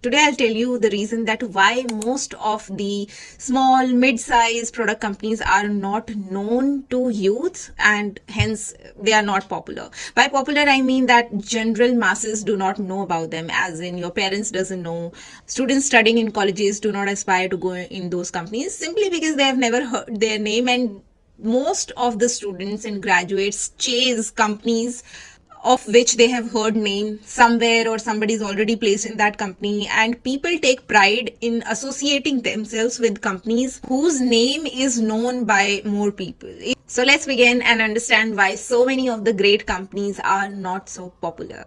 Today I'll tell you the reason that why most of the small, mid-sized product companies are not known to youth and hence they are not popular. By popular, I mean that general masses do not know about them, as in your parents doesn't know. Students studying in colleges do not aspire to go in those companies simply because they have never heard their name, and most of the students and graduates chase companies of which they have heard name somewhere or somebody's already placed in that company, and people take pride in associating themselves with companies whose name is known by more people. So let's begin and understand why so many of the great companies are not so popular.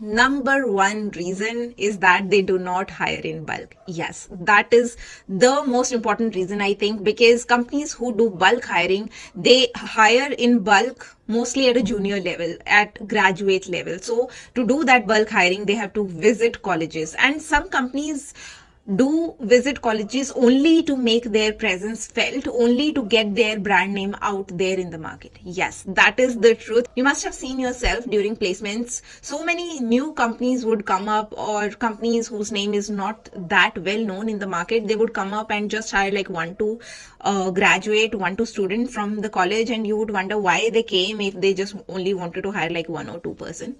Number one reason is that they do not hire in bulk. Yes, that is the most important reason, I think, because companies who do bulk hiring, they hire in bulk mostly at a junior level, at graduate level. So to do that bulk hiring, they have to visit colleges, and some companies do visit colleges only to make their presence felt, only to get their brand name out there in the market. Yes, that is the truth. You must have seen yourself during placements. So many new companies would come up, or companies whose name is not that well known in the market. They would come up and just hire like one to graduate, one to student from the college, and you would wonder why they came if they just only wanted to hire like 1 or 2 person.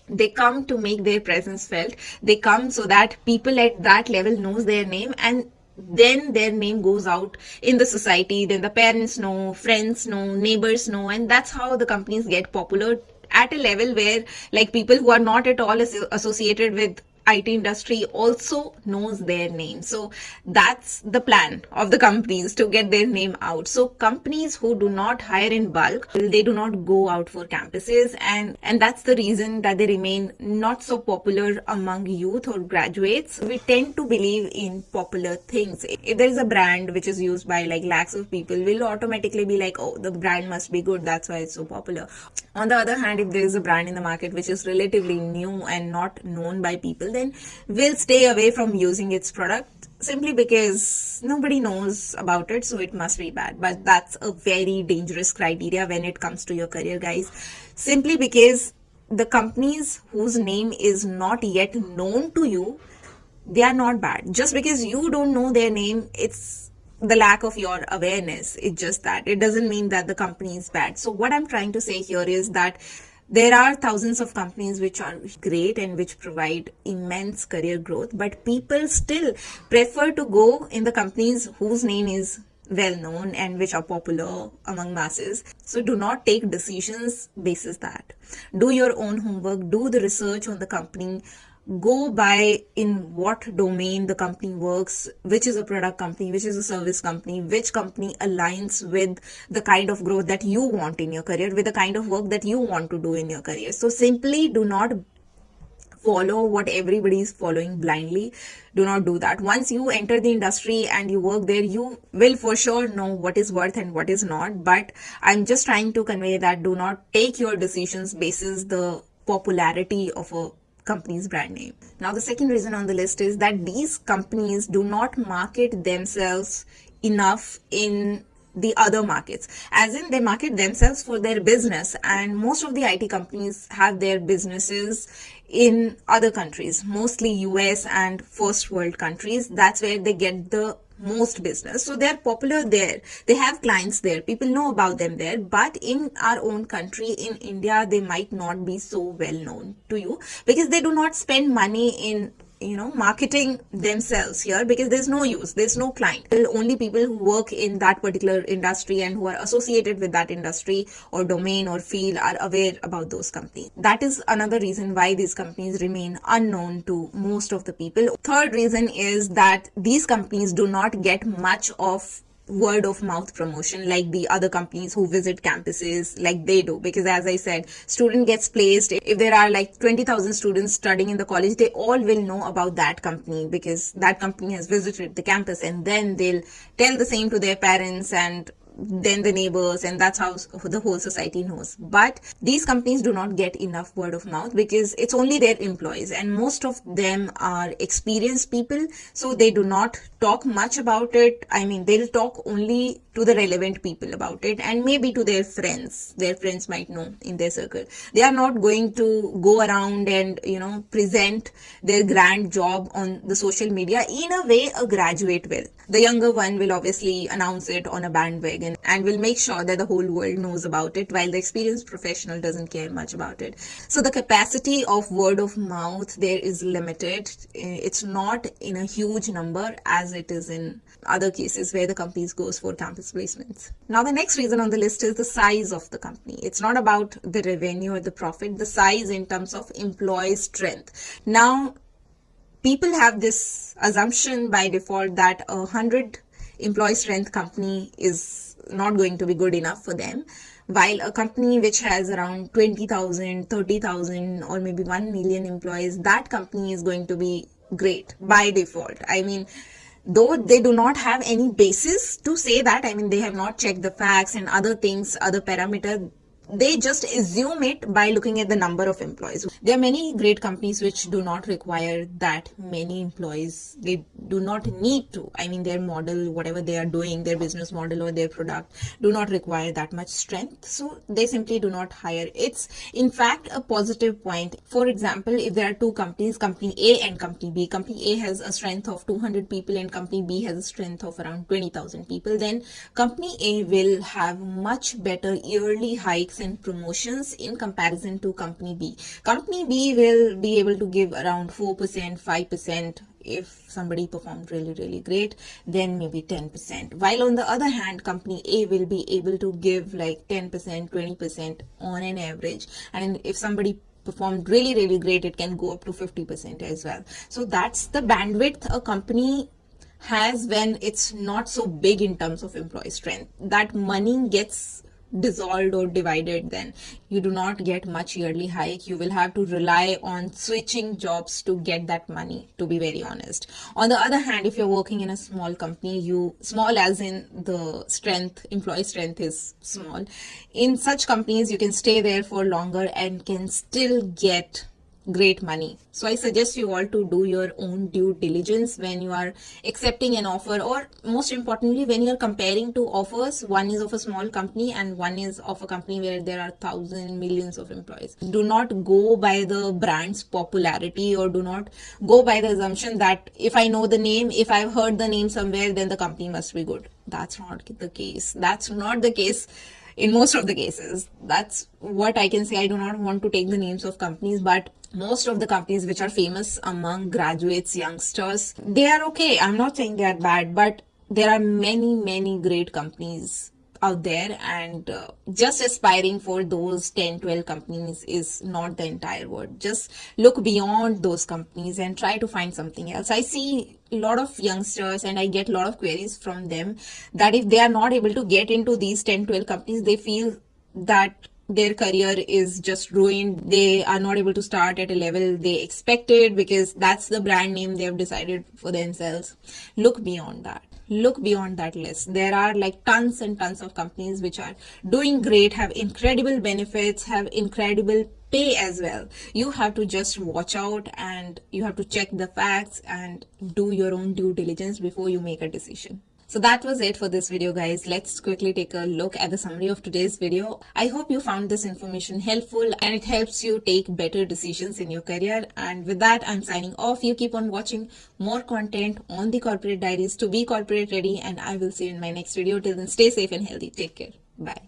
They come to make their presence felt. They come so that people at that level knows their name, and then their name goes out in the society. Then the parents know, friends know, neighbors know, and that's how the companies get popular at a level where like people who are not at all associated with IT industry also knows their name. So that's the plan of the companies, to get their name out. So companies who do not hire in bulk, they do not go out for campuses, and that's the reason that they remain not so popular among youth or graduates. We tend to believe in popular things. If there is a brand which is used by like lakhs of people, we'll automatically be like, oh, the brand must be good, that's why it's so popular. On the other hand, if there is a brand in the market which is relatively new and not known by people, then we'll stay away from using its product simply because nobody knows about it, so it must be bad. But that's a very dangerous criteria when it comes to your career, guys. Simply because the companies whose name is not yet known to you, they are not bad. Just because you don't know their name, it's the lack of your awareness. It's just that. It doesn't mean that the company is bad. So what I'm trying to say here is that there are thousands of companies which are great and which provide immense career growth, but people still prefer to go in the companies whose name is well known and which are popular among masses. So do not take decisions basis that. Do your own homework, do the research on the company, go by in what domain the company works, which is a product company, which is a service company, which company aligns with the kind of growth that you want in your career, with the kind of work that you want to do in your career. So simply do not follow what everybody is following blindly. Do not do that. Once you enter the industry and you work there, you will for sure know what is worth and what is not. But I'm just trying to convey that do not take your decisions basis the popularity of a company's brand name. Now, the second reason on the list is that these companies do not market themselves enough in the other markets, as in they market themselves for their business, and most of the IT companies have their businesses in other countries, mostly US and first world countries. That's where they get the most business. So they're popular there. They have clients there. People know about them there. But in our own country, in India, they might not be so well known to you because they do not spend money in marketing themselves here, because there's no use, there's no client. Only people who work in that particular industry and who are associated with that industry or domain or field are aware about those companies. That is another reason why these companies remain unknown to most of the people. Third reason is that these companies do not get much of word of mouth promotion like the other companies who visit campuses like they do, because as I said, student gets placed. If there are like 20,000 students studying in the college, they all will know about that company because that company has visited the campus, and then they'll tell the same to their parents, and then the neighbors, and that's how the whole society knows. But these companies do not get enough word of mouth because it's only their employees, and most of them are experienced people, so they do not talk much about it. I mean, they'll talk only to the relevant people about it, and maybe to their friends. Their friends might know in their circle. They are not going to go around and present their grand job on the social media in a way a graduate will. The younger one will obviously announce it on a bandwagon and will make sure that the whole world knows about it, while the experienced professional doesn't care much about it. So the capacity of word of mouth there is limited. It's not in a huge number as it is in other cases where the companies goes for campus placements. Now the next reason on the list is the size of the company. It's not about the revenue or the profit, the size in terms of employee strength. Now people have this assumption by default that 100 employee strength company is not going to be good enough for them, while a company which has around 20,000, 30,000 or maybe 1 million employees, that company is going to be great by default. I mean, though they do not have any basis to say that, I mean, they have not checked the facts and other things, other parameters, they just assume it by looking at the number of employees. There are many great companies which do not require that many employees. They do not need to. I mean, their model, whatever they are doing, their business model or their product do not require that much strength. So they simply do not hire. It's in fact a positive point. For example, if there are two companies, company A and company B, company A has a strength of 200 people and company B has a strength of around 20,000 people, then company A will have much better yearly hikes and promotions in comparison to company B. Company B will be able to give around 4%, 5%. If somebody performed really great, then maybe 10%. While on the other hand, company A will be able to give like 10%, 20% on an average. And if somebody performed really great, it can go up to 50% as well. So that's the bandwidth a company has when it's not so big in terms of employee strength. That money gets dissolved or divided, then you do not get much yearly hike. You will have to rely on switching jobs to get that money, to be very honest. On the other hand, if you're working in a small company, small as in the strength, employee strength is small, in such companies you can stay there for longer and can still get great money. So I suggest you all to do your own due diligence when you are accepting an offer, or most importantly when you are comparing two offers. One is of a small company and one is of a company where there are thousands, millions of employees. Do not go by the brand's popularity, or do not go by the assumption that if I know the name, if I've heard the name somewhere, then the company must be good. That's not the case. That's not the case in most of the cases. That's what I can say. I do not want to take the names of companies, but most of the companies which are famous among graduates, youngsters, they are okay. I'm not saying they are bad, but there are many great companies out there, and just aspiring for those 10-12 companies is not the entire world. Just look beyond those companies and try to find something else. I see a lot of youngsters and I get a lot of queries from them that if they are not able to get into these 10-12 companies, they feel that their career is just ruined. They are not able to start at a level they expected because that's the brand name they have decided for themselves. Look beyond that. Look beyond that list. There are like tons and tons of companies which are doing great, have incredible benefits, have incredible pay as well. You have to just watch out and you have to check the facts and do your own due diligence before you make a decision. So that was it for this video, guys. Let's quickly take a look at the summary of today's video. I hope you found this information helpful and it helps you take better decisions in your career. And with that, I'm signing off. You keep on watching more content on the Corporate Diaries to be corporate ready, and I will see you in my next video. Till then, stay safe and healthy. Take care. Bye.